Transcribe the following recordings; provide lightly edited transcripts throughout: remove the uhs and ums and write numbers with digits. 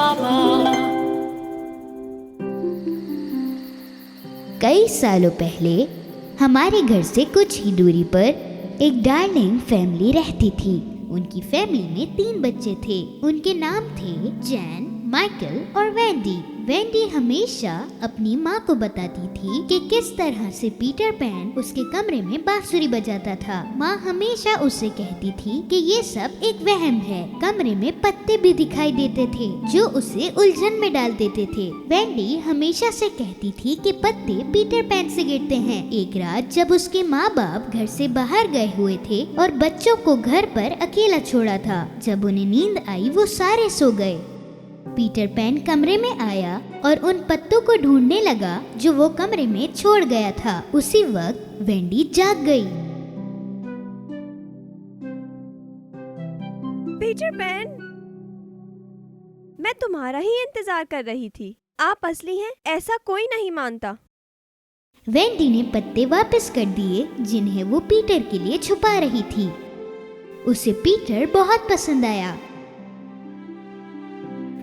बाबा। कई सालों पहले हमारे घर से कुछ ही दूरी पर एक डार्लिंग फैमिली रहती थी। उनकी फैमिली में 3 बच्चे थे। उनके नाम थे जैन, माइकल और वेंडी। वेंडी हमेशा अपनी माँ को बताती थी कि किस तरह से पीटर पैन उसके कमरे में बांसुरी बजाता था। माँ हमेशा उससे कहती थी कि ये सब एक वहम है। कमरे में पत्ते भी दिखाई देते थे जो उसे उलझन में डाल देते थे। वेंडी हमेशा से कहती थी कि पत्ते पीटर पैन से गिरते हैं। एक रात जब उसके माँ बाप घर से बाहर गए हुए थे और बच्चों को घर पर अकेला छोड़ा था, जब उन्हें नींद आई वो सारे सो गए। पीटर पैन कमरे में आया और उन पत्तों को ढूंढने लगा जो वो कमरे में छोड़ गया था। उसी वक्त वेंडी जाग गई। पीटर पैन, मैं तुम्हारा ही इंतजार कर रही थी। आप असली हैं ऐसा कोई नहीं मानता। वेंडी ने पत्ते वापस कर दिए जिन्हें वो पीटर के लिए छुपा रही थी। उसे पीटर बहुत पसंद आया।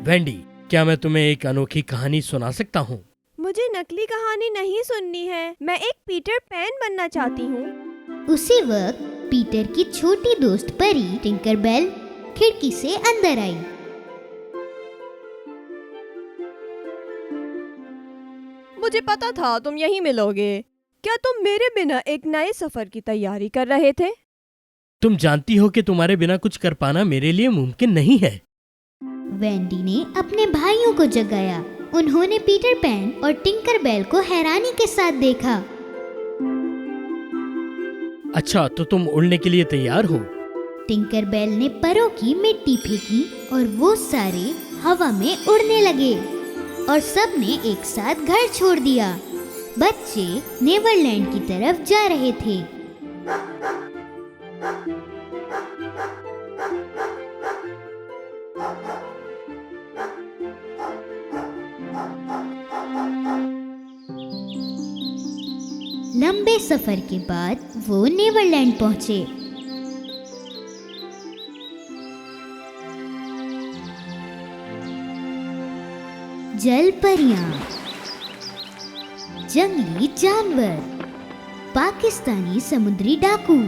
वेंडी, क्या मैं तुम्हें एक अनोखी कहानी सुना सकता हूँ? मुझे नकली कहानी नहीं सुननी है। मैं एक पीटर पैन बनना चाहती हूँ। उसी वक्त पीटर की छोटी दोस्त परी टिंकरबेल खिड़की से अंदर आई। मुझे पता था तुम यहीं मिलोगे। क्या तुम मेरे बिना एक नए सफर की तैयारी कर रहे थे? तुम जानती हो कि तुम्हारे बिना कुछ कर पाना मेरे लिए मुमकिन नहीं है। वेंडी ने अपने भाइयों को जगाया। उन्होंने पीटर पैन और टिंकरबेल को हैरानी के साथ देखा। अच्छा, तो तुम उड़ने के लिए तैयार हो? टिंकरबेल ने परों की मिट्टी फेंकी और वो सारे हवा में उड़ने लगे और सबने एक साथ घर छोड़ दिया। बच्चे नेवरलैंड की तरफ जा रहे थे। लंबे सफर के बाद वो नेवरलैंड पहुंचे। जल परियां, जंगली जानवर, पाकिस्तानी समुद्री डाकू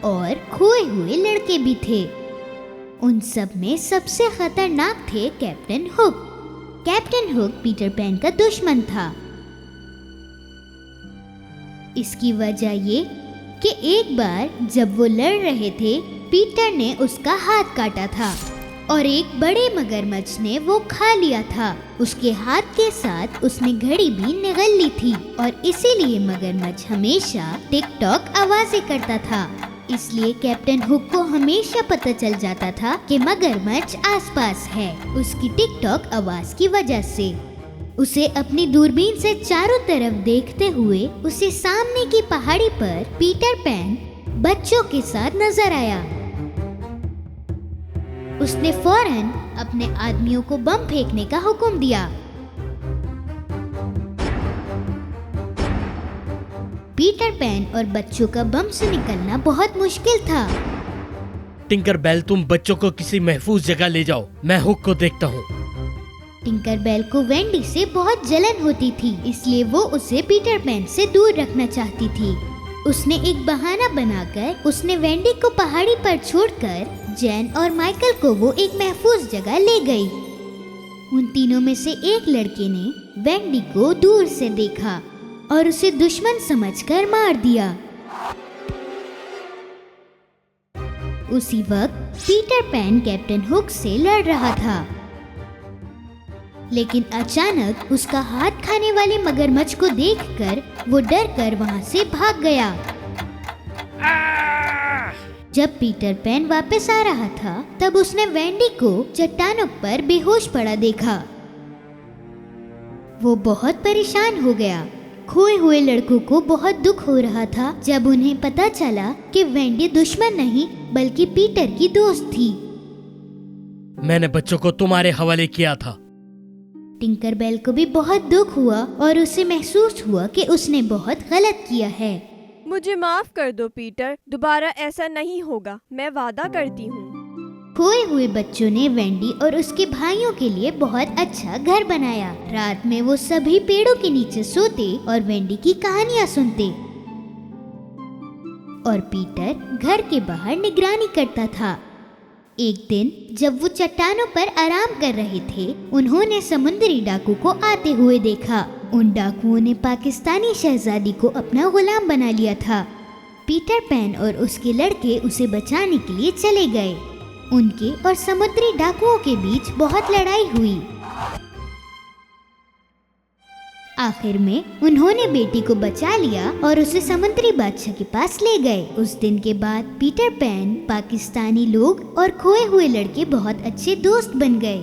और खोए हुए लड़के भी थे। उन सब में सबसे खतरनाक थे captain hook. Captain hook Peter pan का दुश्मन था। इसकी वजह ये कि एक बार जब वो लड़ रहे थे, पीटर ने उसका हाथ काटा था और एक बड़े मगरमच्छ ने वो खा लिया था। उसके हाथ के साथ उसने घड़ी भी निगल ली थी और इसीलिए मगरमच्छ हमेशा टिक टॉक आवाजें करता था। इसलिए कैप्टन हुक को हमेशा पता चल जाता था कि मगरमच्छ आसपास है, उसकी टिक टॉक आवाज की वजह से। उसे अपनी दूरबीन से चारों तरफ देखते हुए उसे सामने की पहाड़ी पर पीटर पैन बच्चों के साथ नजर आया। उसने फौरन अपने आदमियों को बम फेंकने का हुक्म दिया। पीटर पैन और बच्चों का बम से निकलना बहुत मुश्किल था। टिंकरबेल, तुम बच्चों को किसी महफूज जगह ले जाओ, मैं हुक को देखता हूँ। टिंकरबेल को वेंडी से बहुत जलन होती थी, इसलिए वो उसे पीटर पैन से दूर रखना चाहती थी। उसने एक बहाना बनाकर उसने वेंडी को पहाड़ी पर छोड़कर जैन और माइकल को वो एक महफूज जगह ले गई। उन तीनों में से एक लड़के ने वेंडी को दूर से देखा और उसे दुश्मन समझकर मार दिया। उसी वक्त पीटर पैन कैप्टन हुक से लड़ रहा था, लेकिन अचानक उसका हाथ खाने वाले मगरमच्छ को देखकर वो डरकर वहां से भाग गया। जब पीटर पैन वापस आ रहा था, तब उसने वेंडी को चट्टानों पर बेहोश पड़ा देखा। वो बहुत परेशान हो गया। खोए हुए लड़कों को बहुत दुख हो रहा था जब उन्हें पता चला कि वेंडी दुश्मन नहीं बल्कि पीटर की दोस्त थी। मैंने बच्चों को तुम्हारे हवाले किया था। टिंकरबेल को भी बहुत दुख हुआ और उसे महसूस हुआ कि उसने बहुत गलत किया है। मुझे माफ कर दो पीटर, दोबारा ऐसा नहीं होगा, मैं वादा करती हूँ। खोए हुए बच्चों ने वेंडी और उसके भाइयों के लिए बहुत अच्छा घर बनाया। रात में वो सभी पेड़ों के नीचे सोते और वेंडी की कहानियाँ सुनते और पीटर घर के बाहर निगरानी करता था। एक दिन जब वो चट्टानों पर आराम कर रहे थे, उन्होंने समुद्री डाकू को आते हुए देखा। उन डाकुओं ने पाकिस्तानी शहजादी को अपना गुलाम बना लिया था। पीटर पैन और उसके लड़के उसे बचाने के लिए चले गए। उनके और समुद्री डाकुओं के बीच बहुत लड़ाई हुई। आखिर में उन्होंने बेटी को बचा लिया और उसे समुद्री बादशाह के पास ले गए। उस दिन के बाद पीटर पैन, पाकिस्तानी लोग और खोए हुए लड़के बहुत अच्छे दोस्त बन गए।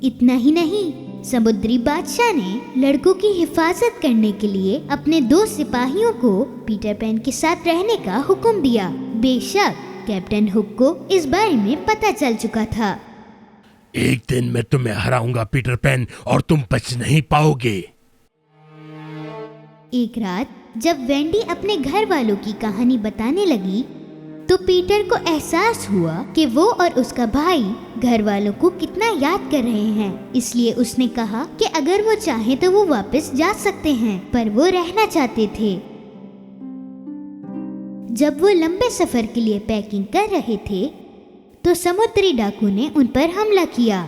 इतना ही नहीं, समुद्री बादशाह ने लड़कों की हिफाजत करने के लिए अपने 2 सिपाहियों को पीटर पैन के साथ रहने का हुक्म दिया। बेशक कैप्टन हुक को इस बारे में पता चल चुका था। एक दिन मैं तुम्हें हराऊंगा पीटर पैन, और तुम बच नहीं पाओगे। एक रात जब वेंडी अपने घर वालों की कहानी बताने लगी, तो पीटर को एहसास हुआ कि वो और उसका भाई घर वालों को कितना याद कर रहे हैं। इसलिए उसने कहा कि अगर वो चाहे तो वो वापस जा सकते हैं, पर वो रहना चाहते थे। जब वो लंबे सफर के लिए पैकिंग कर रहे थे, तो समुद्री डाकू ने उन पर हमला किया।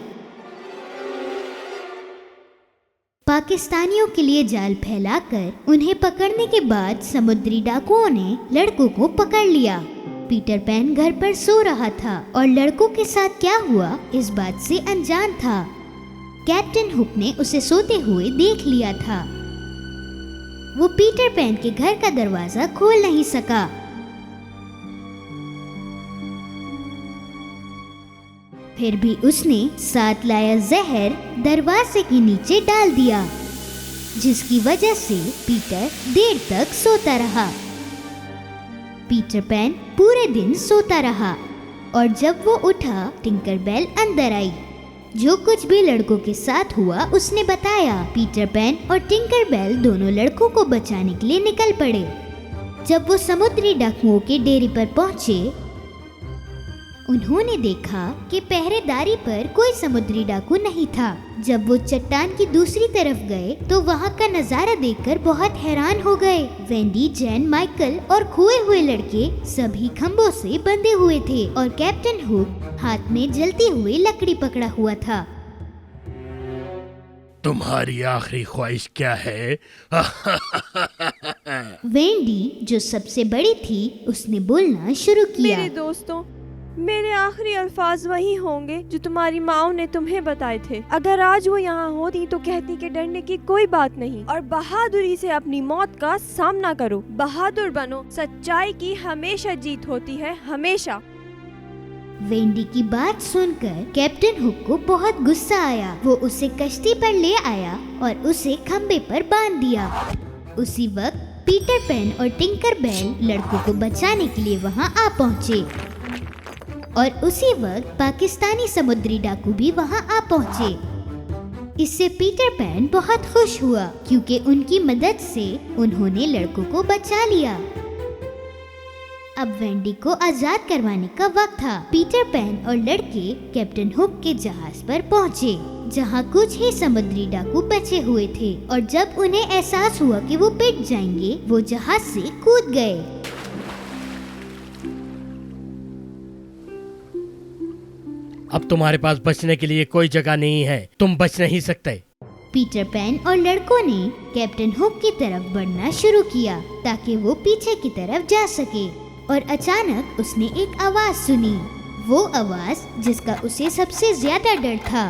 पाकिस्तानियों के लिए जाल फैलाकर उन्हें पकड़ने के बाद समुद्री डाकुओं ने लड़कों को पकड़ लिया। पीटर पैन घर पर सो रहा था और लड़कों के साथ क्या हुआ इस बात से अनजान था। कैप्टन हुक ने उसे सोते हुए देख लिया था। वो पीटर पैन के घर का दरवाजा खोल नहीं सका। फिर भी उसने साथ लाया जहर दरवाजे के नीचे डाल दिया, जिसकी वजह से पीटर देर तक सोता रहा। पीटर पैन पूरे दिन सोता रहा और जब वो उठा, टिंकरबेल अंदर आई। जो कुछ भी लड़कों के साथ हुआ उसने बताया। पीटर पैन और टिंकरबेल दोनों लड़कों को बचाने के लिए निकल पड़े। जब वो समुद्री डाकुओं के डेरे पर पहुंचे, उन्होंने देखा कि पहरेदारी पर कोई समुद्री डाकू नहीं था। जब वो चट्टान की दूसरी तरफ गए तो वहाँ का नजारा देखकर बहुत हैरान हो गए। वेंडी, जैन, माइकल और खोए हुए लड़के सभी खंभों से बंधे हुए थे और कैप्टन हुक हाथ में जलती हुई लकड़ी पकड़ा हुआ था। तुम्हारी आखिरी ख्वाहिश क्या है? वेंडी, जो सबसे बड़ी थी, उसने बोलना शुरू किया। मेरे दोस्तों, मेरे आखिरी अल्फाज वही होंगे जो तुम्हारी माँ ने तुम्हें बताए थे। अगर आज वो यहाँ होती तो कहती कि डरने की कोई बात नहीं और बहादुरी से अपनी मौत का सामना करो। बहादुर बनो, सच्चाई की हमेशा जीत होती है, हमेशा। वेंडी की बात सुनकर कैप्टन हुक को बहुत गुस्सा आया। वो उसे कश्ती पर ले आया और उसे खंबे पर बांध दिया। उसी वक्त पीटर पैन और टिंकरबेल लड़कों को बचाने के लिए वहाँ आ पहुँचे और उसी वक्त पाकिस्तानी समुद्री डाकू भी वहाँ आ पहुँचे। इससे पीटर पैन बहुत खुश हुआ क्योंकि उनकी मदद से उन्होंने लड़कों को बचा लिया। अब वेंडी को आजाद करवाने का वक्त था। पीटर पैन और लड़के कैप्टन हुक के जहाज पर पहुँचे, जहाँ कुछ ही समुद्री डाकू बचे हुए थे, और जब उन्हें एहसास हुआ कि वो पिट जाएंगे, वो जहाज से कूद गए। अब तुम्हारे पास बचने के लिए कोई जगह नहीं है, तुम बच नहीं सकते। पीटर पैन और लड़कों ने कैप्टन हुक की तरफ बढ़ना शुरू किया ताकि वो पीछे की तरफ जा सके, और अचानक उसने एक आवाज सुनी। वो आवाज जिसका उसे सबसे ज्यादा डर था।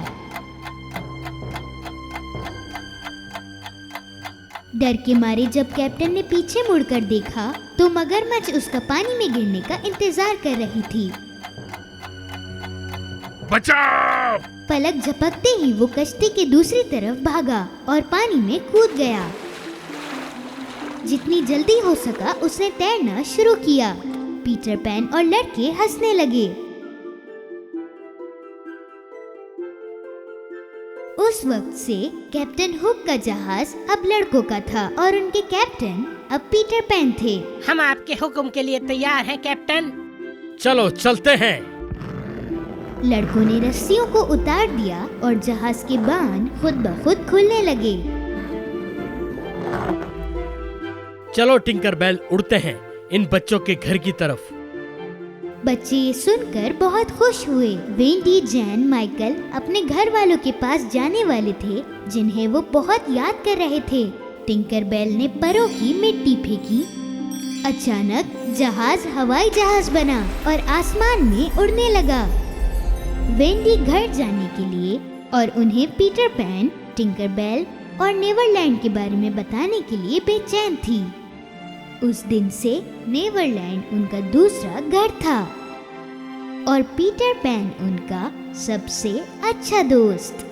डर के मारे जब कैप्टन ने पीछे मुड़कर देखा तो मगरमच्छ उसका पानी में गिरने का इंतजार कर रही थी। बचाओ! पलक झपकते ही वो कश्ती के दूसरी तरफ भागा और पानी में कूद गया। जितनी जल्दी हो सका उसने तैरना शुरू किया। पीटर पैन और लड़के हंसने लगे। उस वक्त से कैप्टन हुक का जहाज अब लड़कों का था और उनके कैप्टन अब पीटर पैन थे। हम आपके हुक्म के लिए तैयार हैं कैप्टन। चलो चलते हैं। लड़कों ने रस्सियों को उतार दिया और जहाज के बांध खुद ब खुद खुलने लगे। चलो टिंकर बेल, उड़ते हैं इन बच्चों के घर की तरफ। बच्चे ये सुनकर बहुत खुश हुए। वेंडी, जैन, माइकल अपने घर वालों के पास जाने वाले थे जिन्हें वो बहुत याद कर रहे थे। टिंकर बेल ने परों की मिट्टी फेंकी। अचानक जहाज हवाई जहाज बना और आसमान में उड़ने लगा। वेंडी घर जाने के लिए और उन्हें पीटर पैन, टिंकर बेल और नेवरलैंड के बारे में बताने के लिए बेचैन थी। उस दिन से नेवरलैंड उनका दूसरा घर था और पीटर पैन उनका सबसे अच्छा दोस्त।